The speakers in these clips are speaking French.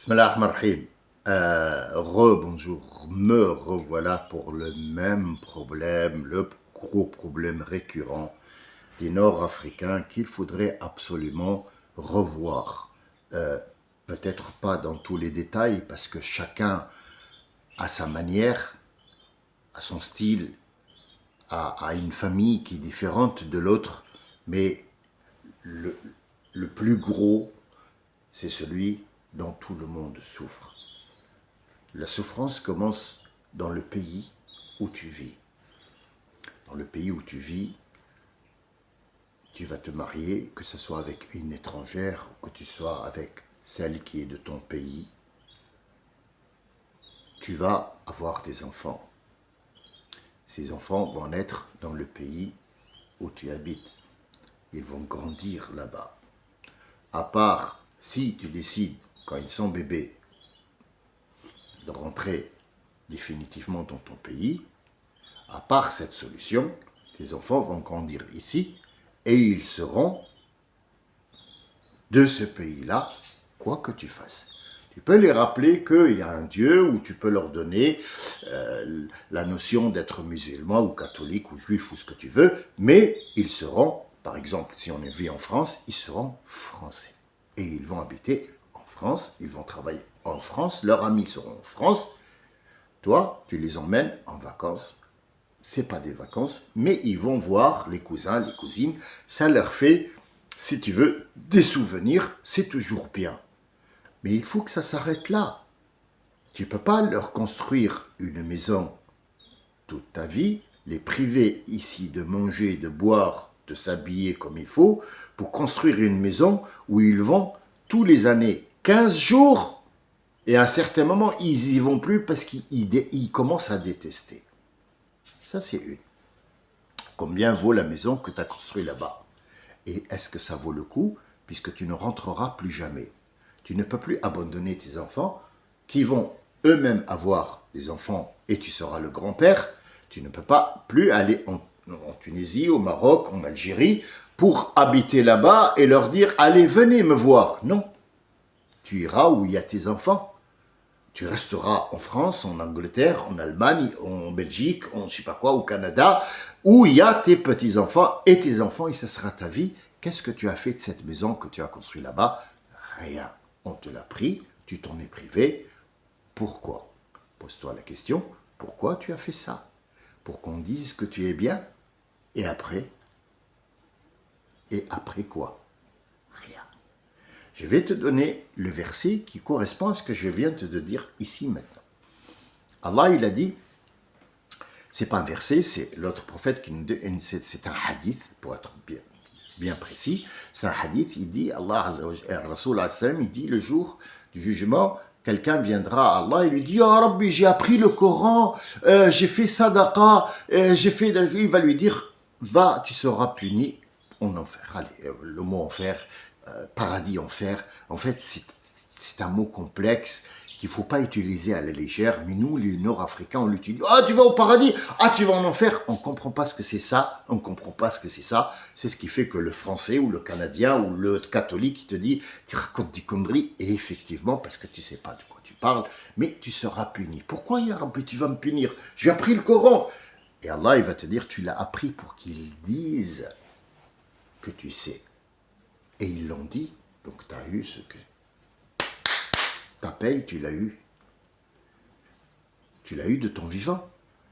Bismillah ar-Rahman ar-Rahim. Rebonjour, me revoilà pour le même problème, le gros problème récurrent des Nord-Africains qu'il faudrait absolument revoir. Peut-être pas dans tous les détails, parce que chacun a sa manière, a son style, a une famille qui est différente de l'autre, mais le, le plus gros, c'est celui dont tout le monde souffre. La souffrance commence dans le pays où tu vis. Dans le pays où tu vis, tu vas te marier, que ce soit avec une étrangère ou que tu sois avec celle qui est de ton pays. Tu vas avoir des enfants. Ces enfants vont naître dans le pays où tu habites. Ils vont grandir là-bas. À part si tu décides, quand ils sont bébés, de rentrer définitivement dans ton pays, à part cette solution, tes enfants vont grandir ici et ils seront de ce pays-là, quoi que tu fasses. Tu peux les rappeler qu'il y a un Dieu, ou tu peux leur donner la notion d'être musulman ou catholique ou juif ou ce que tu veux, mais ils seront, par exemple, si on vit en France, ils seront français. Et ils vont habiter en France, ils vont travailler en France, leurs amis seront en France. Toi, tu les emmènes en vacances. C'est pas des vacances, mais ils vont voir les cousins, les cousines. Ça leur fait, si tu veux, des souvenirs. C'est toujours bien. Mais il faut que ça s'arrête là. Tu ne peux pas leur construire une maison toute ta vie, les priver ici de manger, de boire, de s'habiller comme il faut, pour construire une maison où ils vont tous les années 15 jours, et à un certain moment, ils n'y vont plus parce qu'ils commencent à détester. Ça, c'est une. Combien vaut la maison que tu as construite là-bas? Et est-ce que ça vaut le coup, puisque tu ne rentreras plus jamais? Tu ne peux plus abandonner tes enfants, qui vont eux-mêmes avoir des enfants, et tu seras le grand-père. Tu ne peux pas plus aller en Tunisie, au Maroc, en Algérie, pour habiter là-bas et leur dire « Allez, venez me voir ». Non, tu iras où il y a tes enfants. Tu resteras en France, en Angleterre, en Allemagne, en Belgique, en je sais pas quoi, au Canada, où il y a tes petits-enfants, et ça sera ta vie. Qu'est-ce que tu as fait de cette maison que tu as construite là-bas? Rien. On te l'a pris, tu t'en es privé. Pourquoi? Pose-toi la question, pourquoi tu as fait ça? Pour qu'on dise que tu es bien? Et après? Et après quoi? Rien. Je vais te donner le verset qui correspond à ce que je viens de te dire ici maintenant. Allah, il a dit, c'est pas un verset, c'est l'autre prophète qui nous dit, c'est un hadith, pour être bien précis, c'est un hadith, il dit, Allah, Rasoul, il dit, le jour du jugement, quelqu'un viendra à Allah et lui dit, oh Rabbi, j'ai appris le Coran, j'ai fait sadaqa, il va lui dire, va, tu seras puni en enfer. Allez, le mot enfer, paradis, enfer, en fait, c'est un mot complexe qu'il ne faut pas utiliser à la légère, mais nous, les Nord-Africains, on l'utilise. Ah, tu vas au paradis, ah, tu vas en enfer. On ne comprend pas ce que c'est ça, on ne comprend pas ce que c'est ça. C'est ce qui fait que le Français ou le Canadien ou le catholique, il te dit, tu racontes des conneries, et effectivement, parce que tu ne sais pas de quoi tu parles, mais tu seras puni. Pourquoi, Ya Rabbi, tu vas me punir? J'ai appris le Coran. Et Allah, il va te dire, tu l'as appris pour qu'ils disent que tu sais. Et ils l'ont dit, donc tu as eu ce que... Ta paye, tu l'as eu. Tu l'as eu de ton vivant.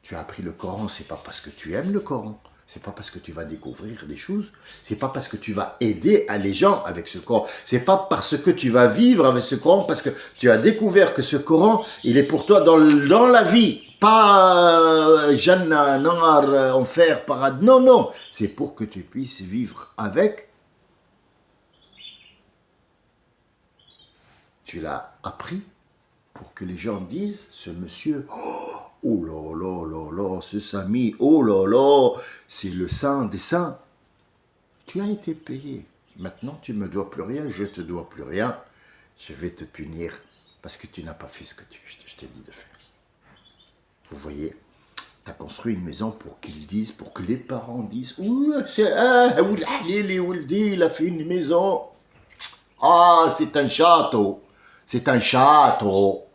Tu as appris le Coran, c'est pas parce que tu aimes le Coran. C'est pas parce que tu vas découvrir des choses. C'est pas parce que tu vas aider à les gens avec ce Coran. C'est pas parce que tu vas vivre avec ce Coran, parce que tu as découvert que ce Coran, il est pour toi dans la vie. Pas Jannah, Nar, enfer, paradis. Non, non. C'est pour que tu puisses vivre avec. Tu l'as appris pour que les gens disent, ce monsieur, oh là là là là, ce Sami, oh là là, c'est le saint des saints. Tu as été payé. Maintenant, tu ne me dois plus rien, je ne te dois plus rien. Je vais te punir parce que tu n'as pas fait ce que je t'ai dit de faire. Vous voyez, tu as construit une maison pour qu'ils disent, pour que les parents disent, il a fait une maison. Ah, c'est un château. C'est un château.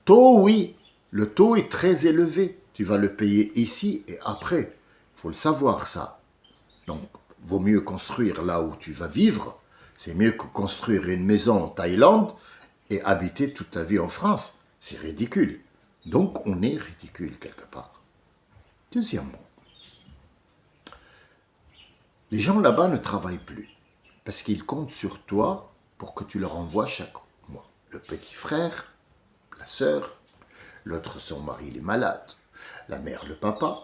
Taux, oui, le taux est très élevé. Tu vas le payer ici et après. Il faut le savoir, ça. Donc, vaut mieux construire là où tu vas vivre. C'est mieux que construire une maison en Thaïlande et habiter toute ta vie en France. C'est ridicule. Donc, on est ridicule quelque part. Deuxièmement, les gens là-bas ne travaillent plus parce qu'ils comptent sur toi pour que tu leur envoies chaque mois. Le petit frère, la sœur, l'autre son mari il est malade, la mère le papa,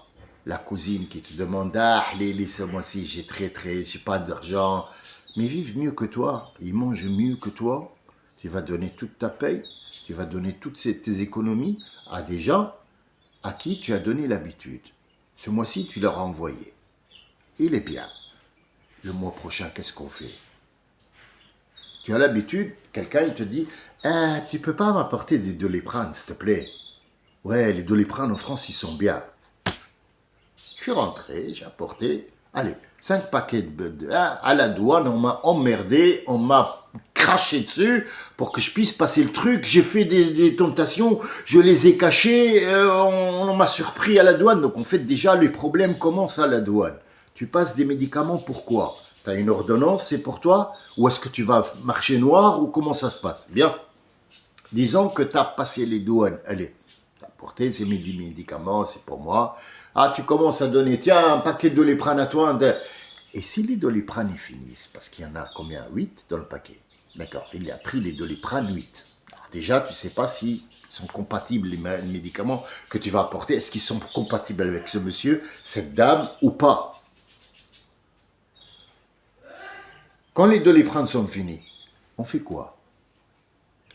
la cousine qui te demande ah les ce mois-ci j'ai pas d'argent, mais ils vivent mieux que toi, ils mangent mieux que toi. Tu vas donner toute ta paye, tu vas donner toutes tes économies à des gens à qui tu as donné l'habitude. Ce mois-ci tu leur as envoyé. Il est bien. Le mois prochain, qu'est-ce qu'on fait? Tu as l'habitude, quelqu'un il te dit ah, tu peux pas m'apporter des Doliprane, s'il te plaît? Ouais, les Doliprane en France, ils sont bien. Je suis rentré, j'ai apporté, allez, 5 paquets à la douane, on m'a emmerdé, on m'a craché dessus pour que je puisse passer le truc. J'ai fait des tentations, je les ai cachées, on m'a surpris à la douane. Donc en fait, déjà, les problèmes commencent à la douane. Tu passes des médicaments, pourquoi? Tu as une ordonnance, c'est pour toi? Ou est-ce que tu vas marcher noir? Ou comment ça se passe? Bien, disons que tu as passé les douanes, allez, tu as apporté ces médicaments, c'est pour moi. Ah, tu commences à donner, tiens, un paquet de Doliprane à toi. Et si les Doliprane ils finissent, parce qu'il y en a combien? 8 dans le paquet. D'accord, il a pris les Doliprane 8. Alors déjà, tu ne sais pas s'ils sont compatibles, les médicaments que tu vas apporter. Est-ce qu'ils sont compatibles avec ce monsieur, cette dame ou pas? Quand les Doliprane sont finis, on fait quoi?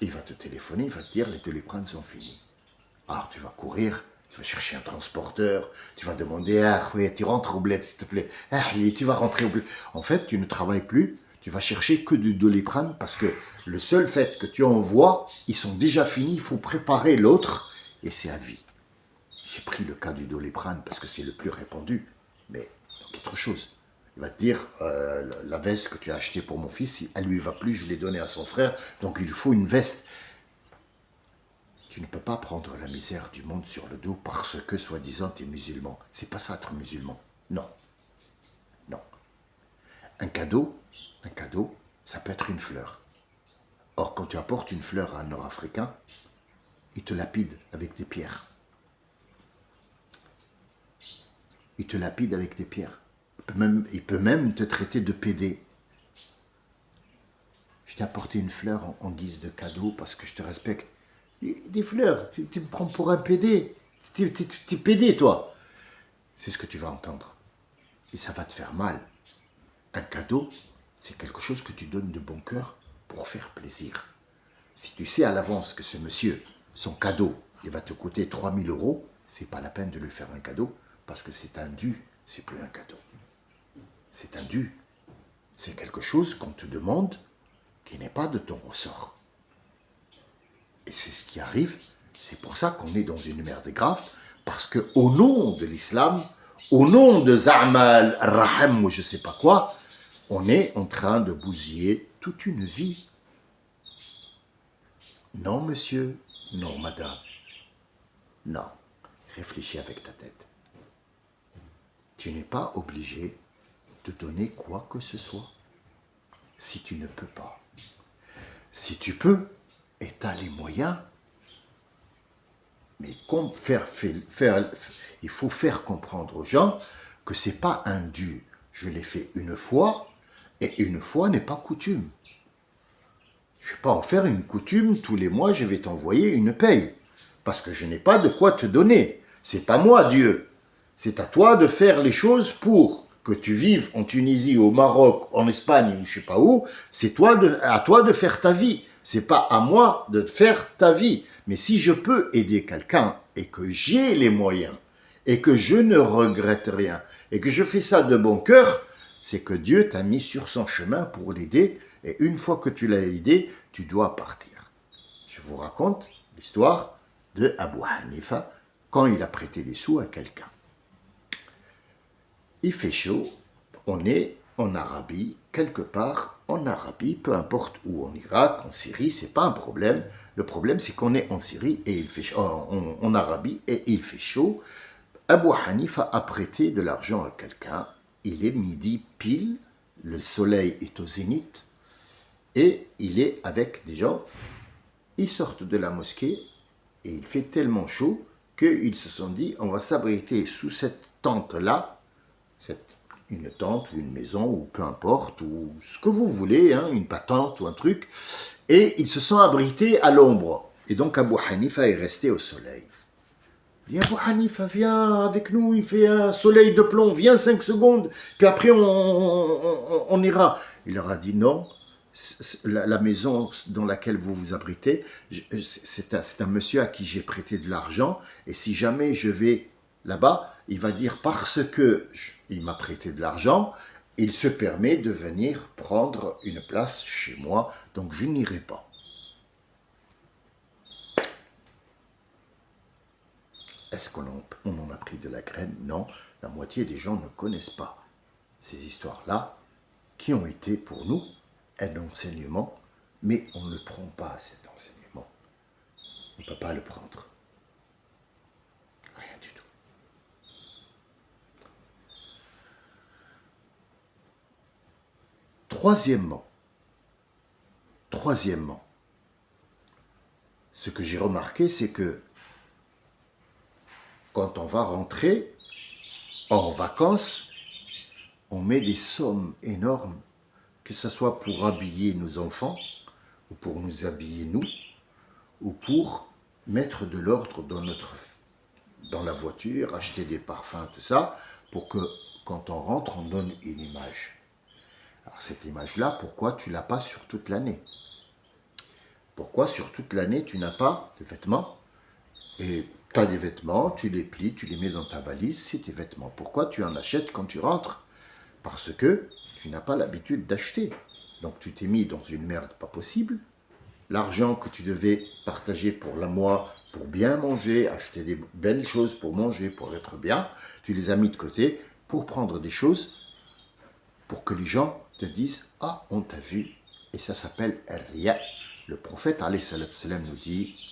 Il va te téléphoner, il va te dire les Doliprane sont finis. Alors tu vas courir, tu vas chercher un transporteur, tu vas demander ah oui, tu rentres au bled s'il te plaît. Ah, tu vas rentrer au bled. En fait, tu ne travailles plus, tu vas chercher que du Doliprane parce que le seul fait que tu envoies, ils sont déjà finis, il faut préparer l'autre et c'est à vie. J'ai pris le cas du Doliprane parce que c'est le plus répandu, mais autre chose. Il va te dire, la veste que tu as achetée pour mon fils, si elle lui va plus, je l'ai donnée à son frère, donc il faut une veste. Tu ne peux pas prendre la misère du monde sur le dos parce que, soi-disant, tu es musulman. C'est pas ça, être musulman. Non. Non. Un cadeau, ça peut être une fleur. Or, quand tu apportes une fleur à un Nord-Africain, il te lapide avec des pierres. Il te lapide avec des pierres. Il peut même te traiter de pédé. Je t'ai apporté une fleur en guise de cadeau parce que je te respecte. Des fleurs, tu me prends pour un pédé. Tu es pédé, toi. C'est ce que tu vas entendre. Et ça va te faire mal. Un cadeau, c'est quelque chose que tu donnes de bon cœur pour faire plaisir. Si tu sais à l'avance que ce monsieur, son cadeau, il va te coûter 3 000 €, c'est pas la peine de lui faire un cadeau parce que c'est un dû, c'est plus un cadeau. C'est un dû. C'est quelque chose qu'on te demande qui n'est pas de ton ressort. Et c'est ce qui arrive. C'est pour ça qu'on est dans une merde grave. Parce qu'au nom de l'islam, au nom de Za'mal, Raham ou je ne sais pas quoi, on est en train de bousiller toute une vie. Non, monsieur. Non, madame. Non. Réfléchis avec ta tête. Tu n'es pas obligé de donner quoi que ce soit. Si tu ne peux pas. Si tu peux, et tu as les moyens, mais il faut faire comprendre aux gens que ce n'est pas un dû. Je l'ai fait une fois, et une fois n'est pas coutume. Je ne vais pas en faire une coutume, tous les mois je vais t'envoyer une paye, parce que je n'ai pas de quoi te donner. C'est pas moi, Dieu. C'est à toi de faire les choses pour que tu vives en Tunisie, au Maroc, en Espagne, ou je ne sais pas où. C'est à toi de faire ta vie. C'est pas à moi de faire ta vie. Mais si je peux aider quelqu'un et que j'ai les moyens et que je ne regrette rien et que je fais ça de bon cœur, c'est que Dieu t'a mis sur son chemin pour l'aider et une fois que tu l'as aidé, tu dois partir. Je vous raconte l'histoire de Abu Hanifa quand il a prêté des sous à quelqu'un. Il fait chaud, on est en Arabie, quelque part en Arabie, peu importe où, en Irak, en Syrie, c'est pas un problème. Le problème, c'est qu'on est en Syrie et il fait chaud, en Arabie et il fait chaud. Abu Hanifa a prêté de l'argent à quelqu'un. Il est midi pile, le soleil est au zénith et il est avec des gens. Ils sortent de la mosquée et il fait tellement chaud qu'ils se sont dit on va s'abriter sous cette tente-là, une tente ou une maison ou peu importe, ou ce que vous voulez, hein, une patente ou un truc, et ils se sont abrités à l'ombre. Et donc Abu Hanifa est resté au soleil. Viens Abu Hanifa, viens avec nous, il fait un soleil de plomb, viens 5 secondes, puis après on ira. Il leur a dit non, la maison dans laquelle vous vous abritez, c'est un monsieur à qui j'ai prêté de l'argent, et si jamais je vais là-bas, il va dire parce que il m'a prêté de l'argent, il se permet de venir prendre une place chez moi, donc je n'irai pas. Est-ce qu'on en a pris de la graine? Non, la moitié des gens ne connaissent pas ces histoires-là, qui ont été pour nous un enseignement, mais on ne prend pas cet enseignement. On ne peut pas le prendre. Rien du tout. Troisièmement, ce que j'ai remarqué, c'est que quand on va rentrer en vacances, on met des sommes énormes, que ce soit pour habiller nos enfants, ou pour nous habiller nous, ou pour mettre de l'ordre dans la voiture, acheter des parfums, tout ça, pour que quand on rentre, on donne une image. Alors cette image-là, pourquoi tu ne l'as pas sur toute l'année? Pourquoi sur toute l'année, tu n'as pas de vêtements? Et tu as des vêtements, tu les plies, tu les mets dans ta valise, c'est tes vêtements. Pourquoi tu en achètes quand tu rentres? Parce que tu n'as pas l'habitude d'acheter. Donc tu t'es mis dans une merde pas possible. L'argent que tu devais partager pour le mois, pour bien manger, acheter des belles choses pour manger, pour être bien, tu les as mis de côté pour prendre des choses pour que les gens te disent « Ah, on t'a vu ». Et ça s'appelle « Riya ». Le prophète alayhi salam nous dit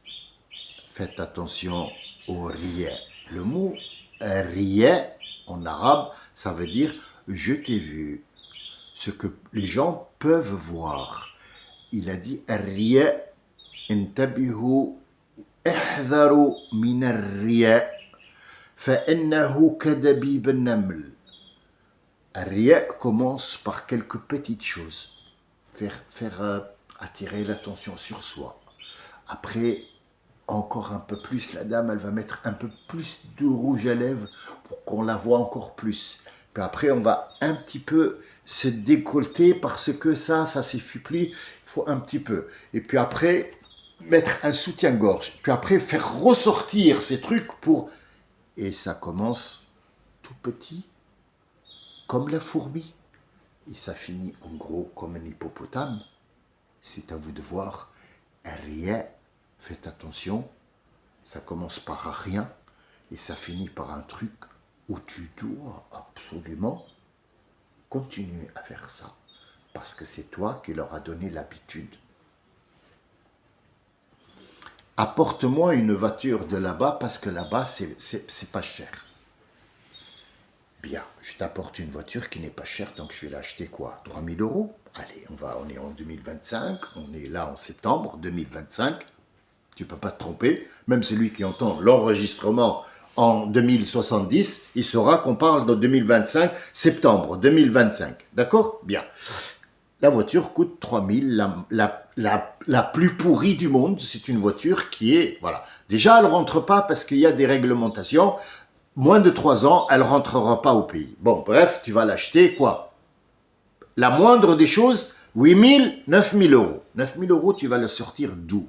« Faites attention au riya ». Le mot « riya » en arabe, ça veut dire « je t'ai vu ». Ce que les gens peuvent voir. Il a dit « Riya, intabihu, ihdaru min riya, fa'innahu kadabib al-naml ». Riya commence par quelques petites choses. Faire attirer l'attention sur soi. Après, encore un peu plus, la dame, elle va mettre un peu plus de rouge à lèvres pour qu'on la voit encore plus. Puis après, on va un petit peu se décolleter parce que ça suffit plus. Il faut un petit peu. Et puis après, mettre un soutien-gorge. Puis après, faire ressortir ces trucs pour... Et ça commence tout petit, comme la fourmi. Et ça finit en gros comme un hippopotame. C'est à vous de voir. Rien, faites attention. Ça commence par rien et ça finit par un truc où tu dois absolument continuer à faire ça. Parce que c'est toi qui leur as donné l'habitude. Apporte-moi une voiture de là-bas parce que là-bas, c'est pas cher. Bien, je t'apporte une voiture qui n'est pas chère, donc je vais l'acheter quoi? 3 000 €? Allez, on est en 2025, on est là en septembre 2025. Tu ne peux pas te tromper. Même celui qui entend l'enregistrement en 2070, il saura qu'on parle de 2025, septembre 2025. D'accord? Bien. La voiture coûte 3 000, la plus pourrie du monde. C'est une voiture qui est... Voilà. Déjà, elle ne rentre pas parce qu'il y a des réglementations. Moins de 3 ans, elle ne rentrera pas au pays. Bon, bref, tu vas l'acheter, quoi? La moindre des choses, 8 000, 9 000 €. 9 000 €, tu vas le sortir d'où?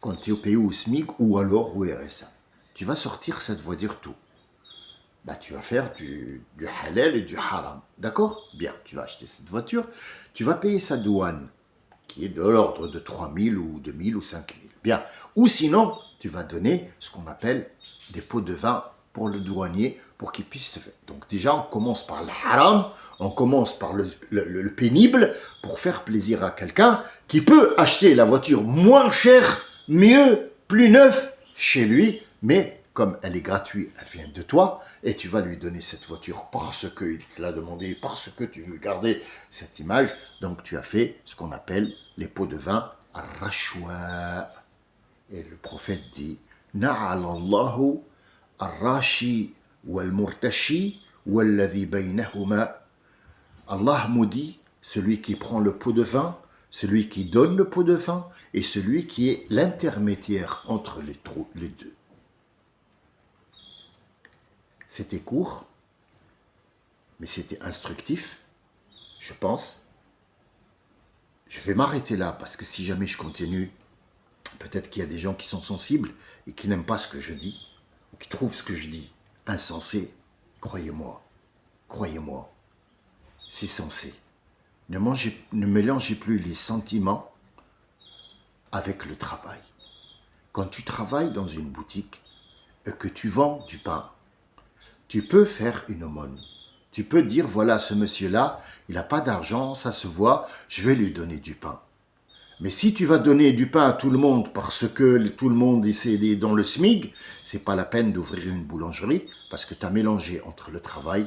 Quand tu es au pays au SMIC ou alors au RSA. Tu vas sortir cette voiture d'où? Bah, tu vas faire du halal et du haram. D'accord? Bien, tu vas acheter cette voiture. Tu vas payer sa douane, qui est de l'ordre de 3 000 ou 2 000 ou 5 000. Bien. Ou sinon, tu vas donner ce qu'on appelle des pots de vin pour le douanier, pour qu'il puisse te faire. Donc déjà, on commence par le haram, on commence par le pénible, pour faire plaisir à quelqu'un qui peut acheter la voiture moins chère, mieux, plus neuve, chez lui, mais comme elle est gratuite, elle vient de toi, et tu vas lui donner cette voiture parce qu'il te l'a demandé, parce que tu veux garder cette image. Donc tu as fait ce qu'on appelle les pots de vin ar-rashwa. Et le prophète dit, Na'alallahu ar-rashi wal-murtashi wal-ladhi baynahuma. Allah maudit celui qui prend le pot de vin, celui qui donne le pot de vin, et celui qui est l'intermédiaire entre les deux. C'était court, mais c'était instructif, je pense. Je vais m'arrêter là, parce que si jamais je continue, peut-être qu'il y a des gens qui sont sensibles et qui n'aiment pas ce que je dis, ou qui trouvent ce que je dis insensé. Croyez-moi, c'est sensé. Ne mélangez plus les sentiments avec le travail. Quand tu travailles dans une boutique et que tu vends du pain, tu peux faire une aumône. Tu peux dire, voilà, ce monsieur-là, il n'a pas d'argent, ça se voit, je vais lui donner du pain. Mais si tu vas donner du pain à tout le monde parce que tout le monde est dans le SMIC, c'est pas la peine d'ouvrir une boulangerie parce que tu as mélangé entre le travail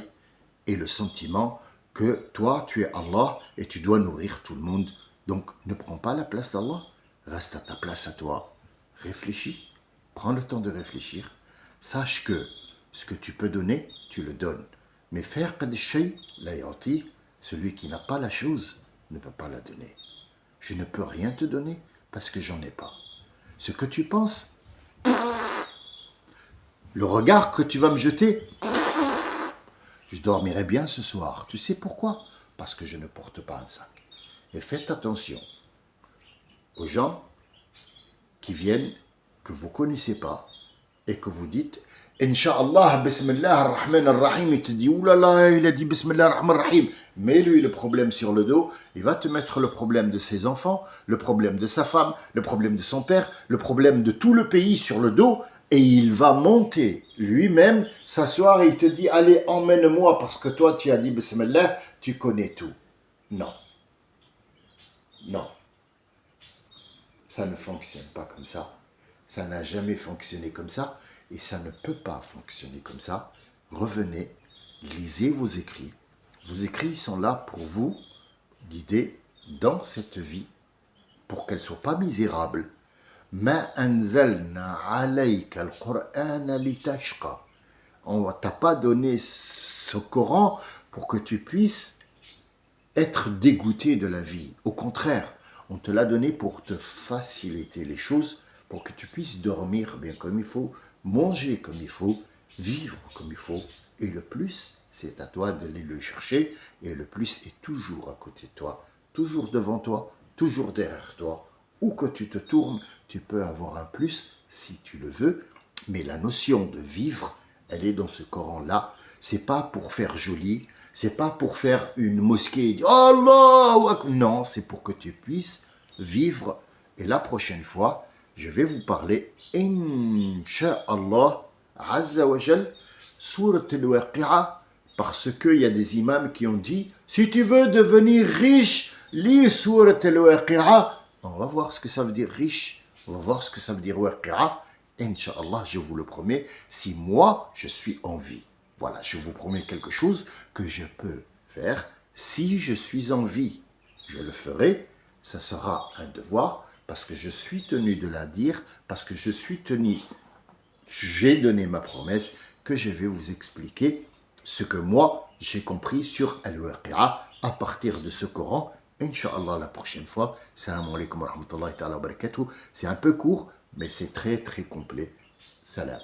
et le sentiment que toi, tu es Allah et tu dois nourrir tout le monde. Donc, ne prends pas la place d'Allah. Reste à ta place à toi. Réfléchis. Prends le temps de réfléchir. Sache que ce que tu peux donner, tu le donnes. Mais faire qad shay la yati, celui qui n'a pas la chose ne peut pas la donner. Je ne peux rien te donner parce que j'en ai pas. Ce que tu penses, le regard que tu vas me jeter, je dormirai bien ce soir. Tu sais pourquoi? Parce que je ne porte pas un sac. Et faites attention aux gens qui viennent, que vous ne connaissez pas, et que vous dites Inch'Allah, Bismillah ar-Rahman ar-Rahim. Il te dit, oulala, il a dit Bismillah ar-Rahman ar-Rahim. Mets-lui le problème sur le dos. Il va te mettre le problème de ses enfants, le problème de sa femme, le problème de son père, le problème de tout le pays sur le dos. Et il va monter lui-même, s'asseoir et il te dit, allez, emmène-moi parce que toi, tu as dit Bismillah, tu connais tout. Non. Non. Ça ne fonctionne pas comme ça. Ça n'a jamais fonctionné comme ça. Et ça ne peut pas fonctionner comme ça. Revenez, lisez vos écrits. Vos écrits sont là pour vous guider dans cette vie, pour qu'elle ne soit pas misérable. Ma anzalna alayka al-Qur'ana litashqa. On ne t'a pas donné ce Coran pour que tu puisses être dégoûté de la vie. Au contraire, on te l'a donné pour te faciliter les choses, pour que tu puisses dormir bien comme il faut, manger comme il faut, vivre comme il faut. Et le plus, c'est à toi d'aller le chercher. Et le plus est toujours à côté de toi, toujours devant toi, toujours derrière toi. Où que tu te tournes, tu peux avoir un plus si tu le veux. Mais la notion de vivre, elle est dans ce Coran-là. C'est pas pour faire joli, c'est pas pour faire une mosquée et dire Allah. Non, c'est pour que tu puisses vivre. Et la prochaine fois, je vais vous parler, Inch'Allah, Azza wa Jal, Surat al-Waqi'a, parce qu'il y a des imams qui ont dit, si tu veux devenir riche, lis Surat al-Waqi'a. On va voir ce que ça veut dire riche, on va voir ce que ça veut dire Waqi'a. Inch'Allah, je vous le promets, si moi, je suis en vie. Voilà, je vous promets quelque chose que je peux faire. Si je suis en vie, je le ferai. Ça sera un devoir parce que je suis tenu de la dire, parce que je suis tenu, j'ai donné ma promesse que je vais vous expliquer ce que moi, j'ai compris sur Al-Waqi'a à partir de ce Coran. Inch'Allah, la prochaine fois. Salam alaikum wa rahmatullahi wa barakatuh. C'est un peu court, mais c'est très très complet. Salam.